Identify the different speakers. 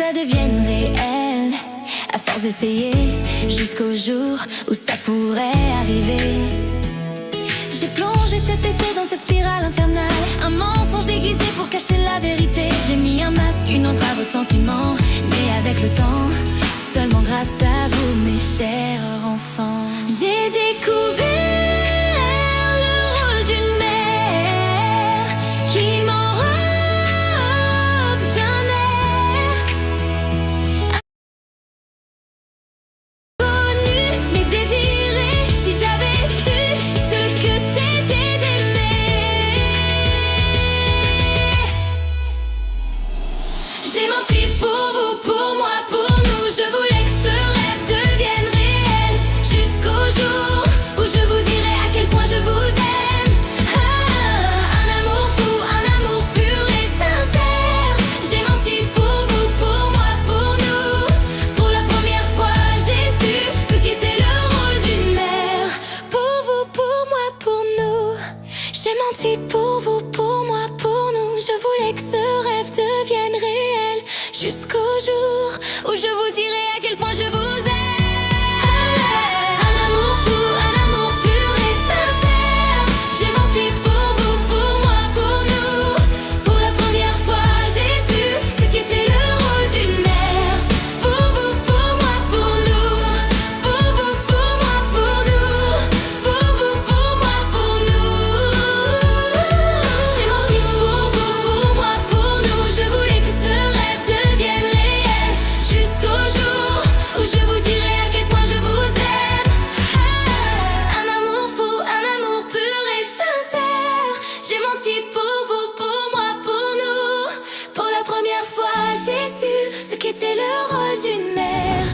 Speaker 1: ça devienne réel, à force d'essayer, jusqu'au jour où ça pourrait arriver. J'ai plongé tête baissée dans cette spirale infernale, un mensonge déguisé pour cacher la vérité. J'ai mis un masque, une entrave aux sentiments, mais avec le temps, seulement grâce à vous, mes chers enfants, j'ai découvert le rôle d'une mère qui m'enrobe d'un air inconnu mais désiré. Si j'avais su ce que c'était d'aimer, j'ai menti pour vous, pour moi, pour nous. Je voulais que ce rêve devienne réel, jusqu'au jour où je vous dirai à quel point je vous aime. Un amour fou, un amour pur et sincère. J'ai menti pour vous, pour moi, pour nous. Pour la première fois, j'ai su ce qu'était le rôle d'une mère. Pour vous, pour moi, pour nous. J'ai menti pour vous, pour moi, pour nous. Je voulais que ce rêve devienne réel, jusqu'au jour où je vous dirai à quel point je vous aime. Un amour fou, un amour pur et sincère. J'ai menti pour vous, pour moi, pour nous. Pour la première fois, j'ai su ce qu'était le rôle d'une mère. Pour vous, pour moi, pour nous. Pour vous, pour moi, pour nous. Pour vous, pour moi, pour nous. J'ai menti pour vous, pour moi, pour nous. Je voulais que ce rêve devienne réel, jusqu'au jour où je vous dirai à quel point je vous aime. Un amour fou, un amour pur et sincère. J'ai menti pour vous, pour moi, pour nous. Pour la première fois, j'ai su ce qu'était le rôle d'une mère.